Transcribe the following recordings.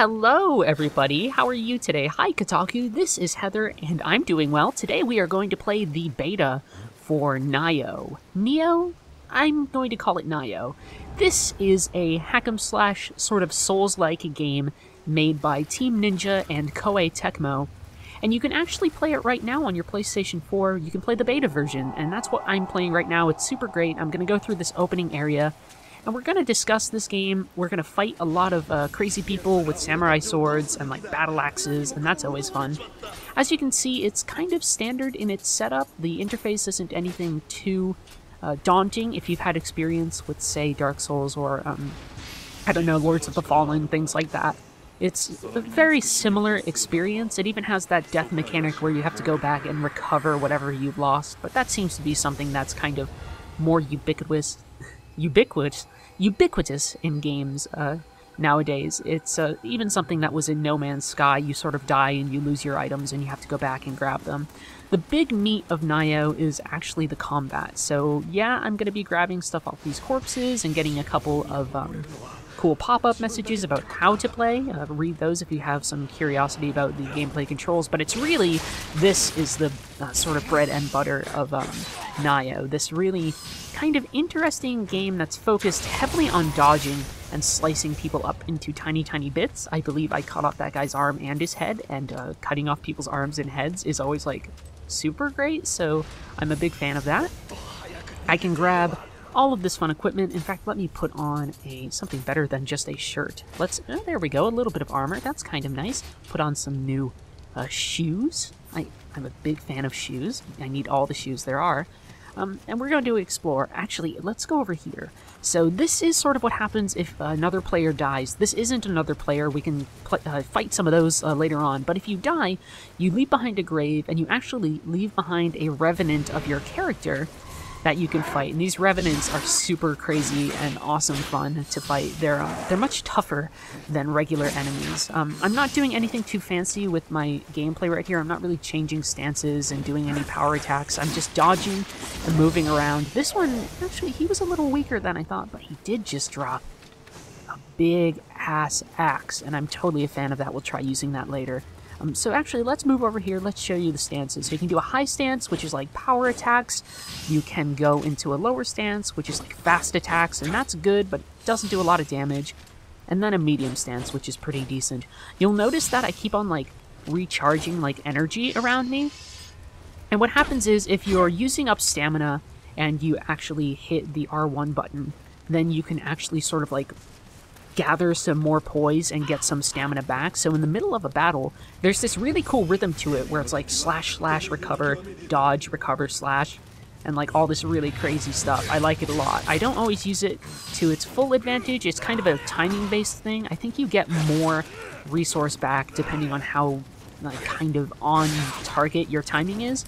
Hello, everybody. How are you today? Hi, Kotaku. This is Heather, and I'm doing well. Today we are going to play the beta for Nioh. Nioh? I'm going to call it Nioh. This is a hack-em-slash sort of Souls-like game made by Team Ninja and Koei Tecmo. And you can actually play it right now on your PlayStation 4. You can play the beta version, and that's what I'm playing right now. It's super great. I'm going to go through this opening area, and we're going to discuss this game. We're going to fight a lot of crazy people with samurai swords and like battle axes, and that's always fun. As you can see, it's kind of standard in its setup. The interface isn't anything too daunting if you've had experience with, say, Dark Souls or, I don't know, Lords of the Fallen, things like that. It's a very similar experience. It even has that death mechanic where you have to go back and recover whatever you've lost, but that seems to be something that's kind of more ubiquitous in games nowadays. It's even something that was in No Man's Sky. You sort of die and you lose your items and you have to go back and grab them. The big meat of Nioh is actually the combat. So yeah, I'm going to be grabbing stuff off these corpses and getting a couple of cool pop-up messages about how to play. Read those if you have some curiosity about the gameplay controls, but it's really, this is the sort of bread and butter of Nioh. This really kind of interesting game that's focused heavily on dodging and slicing people up into tiny, tiny bits. I believe I cut off that guy's arm and his head, and cutting off people's arms and heads is always, like, super great, so I'm a big fan of that. I can grab all of this fun equipment. In fact, let me put on something better than just a shirt. There we go, a little bit of armor. That's kind of nice. Put on some new shoes. I'm a big fan of shoes. I need all the shoes there are. And we're going to explore. Actually, let's go over here. So this is sort of what happens if another player dies. This isn't another player. We can fight some of those later on. But if you die, you leave behind a grave, and you actually leave behind a revenant of your character that you can fight. And these revenants are super crazy and awesome fun to fight. They're much tougher than regular enemies. I'm not doing anything too fancy with my gameplay right here. I'm not really changing stances and doing any power attacks. I'm just dodging and moving around. This one, actually, he was a little weaker than I thought, but he did just drop a big-ass axe, and I'm totally a fan of that. We'll try using that later. So actually, let's move over here. Let's show you the stances. So you can do a high stance, which is like power attacks. You can go into a lower stance, which is like fast attacks, and that's good, but doesn't do a lot of damage. And then a medium stance, which is pretty decent. You'll notice that I keep on like recharging like energy around me. And what happens is if you're using up stamina and you actually hit the R1 button, then you can actually sort of like gather some more poise and get some stamina back. So in the middle of a battle, there's this really cool rhythm to it where it's like slash, slash, recover, dodge, recover, slash, and like all this really crazy stuff. I like it a lot. I don't always use it to its full advantage. It's kind of a timing-based thing. I think you get more resource back depending on how like kind of on target your timing is.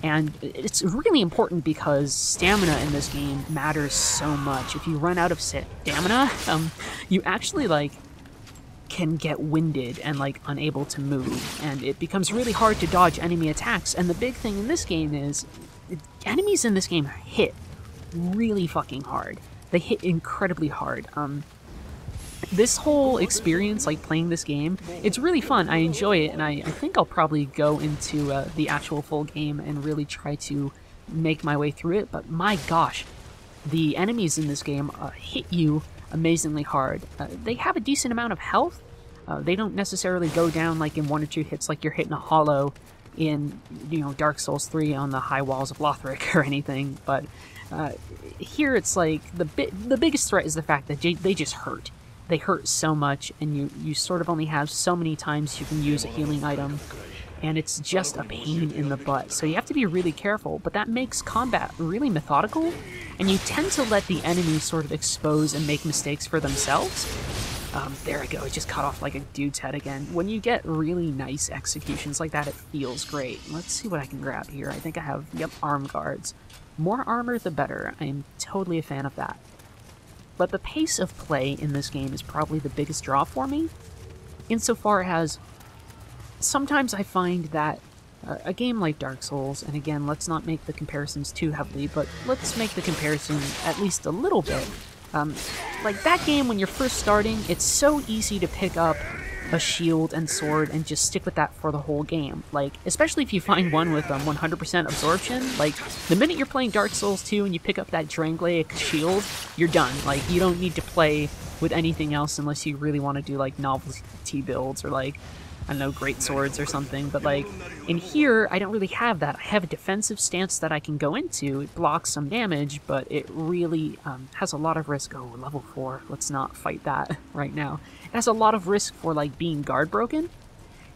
And it's really important because stamina in this game matters so much. If you run out of stamina, you actually like can get winded and like unable to move, and it becomes really hard to dodge enemy attacks. And the big thing in this game is enemies in this game hit really fucking hard. They hit incredibly hard. This whole experience, like playing this game, it's really fun. I enjoy it, and I think I'll probably go into the actual full game and really try to make my way through it. But my gosh, the enemies in this game hit you amazingly hard. They have a decent amount of health. They don't necessarily go down like in 1 or 2 hits like you're hitting a hollow in, you know, Dark Souls 3 on the high walls of Lothric or anything. But here it's like the biggest threat is the fact that they just hurt. They hurt so much, and you sort of only have so many times you can use a healing item, and it's just a pain in the butt. So you have to be really careful, but that makes combat really methodical, and you tend to let the enemy sort of expose and make mistakes for themselves. There I go, I just cut off like a dude's head again. When you get really nice executions like that, it feels great. Let's see what I can grab here. I think I have, yep, arm guards. More armor, the better. I am totally a fan of that. But the pace of play in this game is probably the biggest draw for me, insofar as sometimes I find that a game like Dark Souls, and again, let's not make the comparisons too heavily, but let's make the comparison at least a little bit. Like that game, when you're first starting, it's so easy to pick up a shield and sword and just stick with that for the whole game. Like, especially if you find one with 100% absorption, like, the minute you're playing Dark Souls 2 and you pick up that Drangleic shield, you're done. Like, you don't need to play with anything else unless you really want to do, like, novelty builds or, like, I don't know, great swords or something. But, like, in here, I don't really have that. I have a defensive stance that I can go into. It blocks some damage, but it really has a lot of risk. Oh, level 4. Let's not fight that right now. It has a lot of risk for, like, being guard broken,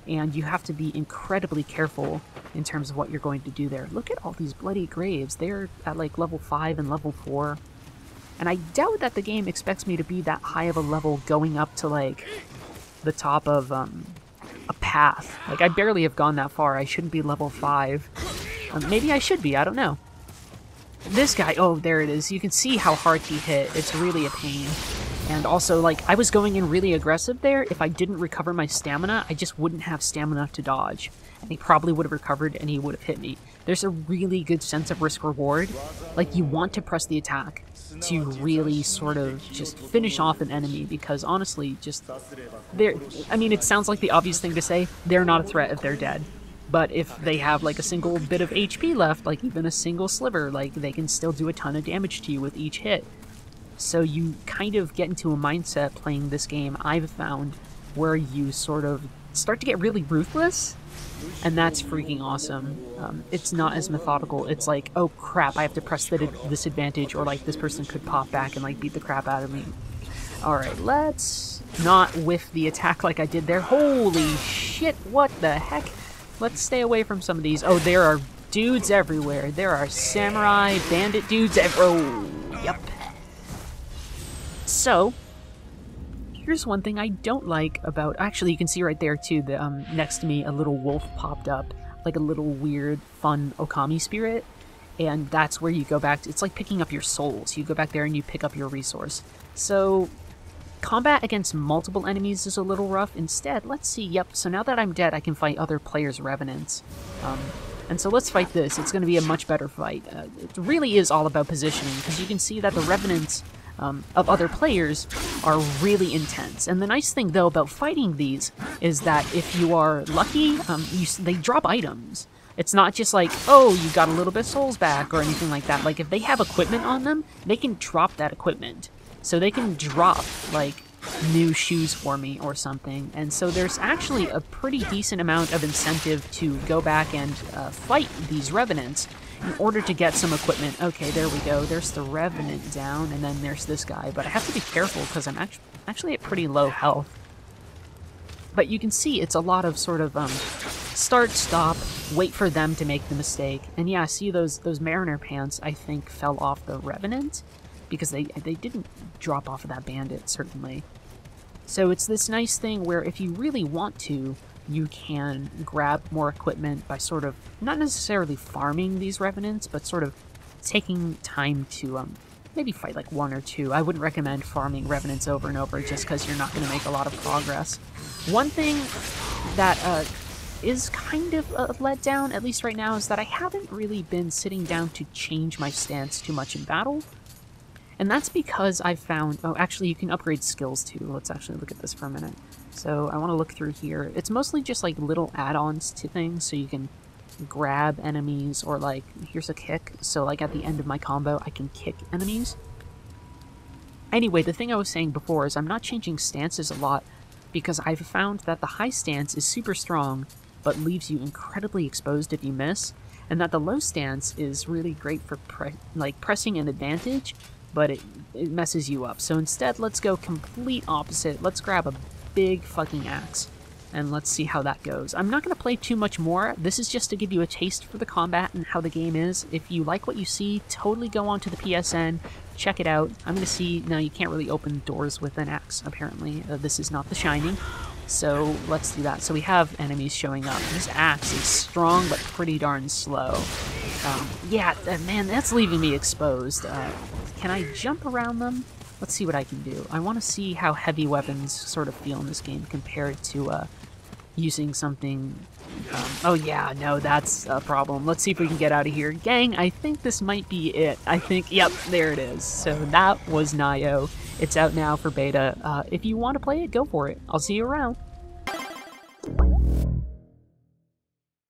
and you have to be incredibly careful in terms of what you're going to do there. Look at all these bloody graves. They're at, like, level 5 and level 4. And I doubt that the game expects me to be that high of a level going up to, like, the top of, a path. Like, I barely have gone that far. I shouldn't be level 5. Maybe I should be, I don't know. This guy, oh, there it is. You can see how hard he hit. It's really a pain. And also, like, I was going in really aggressive there. If I didn't recover my stamina, I just wouldn't have stamina to dodge. And he probably would have recovered and he would have hit me. There's a really good sense of risk-reward. Like, you want to press the attack to really sort of just finish off an enemy, because honestly, just, they're, I mean, it sounds like the obvious thing to say, they're not a threat if they're dead. But if they have, like, a single bit of HP left, like even a single sliver, like, they can still do a ton of damage to you with each hit. So you kind of get into a mindset playing this game, I've found, where you sort of start to get really ruthless, and that's freaking awesome. It's not as methodical. It's like, oh crap, I have to press the disadvantage, or like this person could pop back and like beat the crap out of me. Alright, let's not whiff the attack like I did there. Holy shit, what the heck? Let's stay away from some of these. Oh, there are dudes everywhere. There are samurai, bandit dudes oh, yep. So, here's one thing I don't like about... Actually, you can see right there, too, that next to me, a little wolf popped up. Like a little weird, fun Okami spirit. And that's where you go back to... It's like picking up your souls. You go back there and you pick up your resource. So, combat against multiple enemies is a little rough. Instead, let's see... Yep, so now that I'm dead, I can fight other players' revenants. And so let's fight this. It's going to be a much better fight. It really is all about positioning, because you can see that the revenants... of other players are really intense. And the nice thing, though, about fighting these is that if you are lucky, they drop items. It's not just like, oh, you got a little bit of souls back or anything like that. Like, if they have equipment on them, they can drop that equipment. So they can drop, like, new shoes for me or something. And so there's actually a pretty decent amount of incentive to go back and fight these revenants in order to get some equipment. Okay, there we go. There's the revenant down, and then there's this guy. But I have to be careful because I'm actually at pretty low health. But you can see it's a lot of sort of start, stop, wait for them to make the mistake. And yeah, see those mariner pants, I think, fell off the revenant because they didn't drop off of that bandit, certainly. So it's this nice thing where if you really want to, you can grab more equipment by sort of, not necessarily farming these revenants, but sort of taking time to maybe fight like one or two. I wouldn't recommend farming revenants over and over just because you're not going to make a lot of progress. One thing that is kind of a letdown, at least right now, is that I haven't really been sitting down to change my stance too much in battle. And that's because I've found... Oh, actually, you can upgrade skills, too. Let's actually look at this for a minute. So, I want to look through here. It's mostly just, like, little add-ons to things, so you can grab enemies, or, like, here's a kick. So, like, at the end of my combo, I can kick enemies. Anyway, the thing I was saying before is I'm not changing stances a lot, because I've found that the high stance is super strong, but leaves you incredibly exposed if you miss, and that the low stance is really great for, pressing an advantage, but it messes you up. So instead, let's go complete opposite. Let's grab a big fucking axe, and let's see how that goes. I'm not going to play too much more. This is just to give you a taste for the combat and how the game is. If you like what you see, totally go onto the PSN, check it out. I'm going to see... Now, you can't really open doors with an axe, apparently. This is not The Shining. So let's do that. So we have enemies showing up. This axe is strong, but pretty darn slow. Yeah, man, that's leaving me exposed. Can I jump around them? Let's see what I can do. I want to see how heavy weapons sort of feel in this game compared to using something... oh yeah, no, that's a problem. Let's see if we can get out of here. Gang, I think this might be it. I think, yep, there it is. So that was Nioh. It's out now for beta. If you want to play it, go for it. I'll see you around.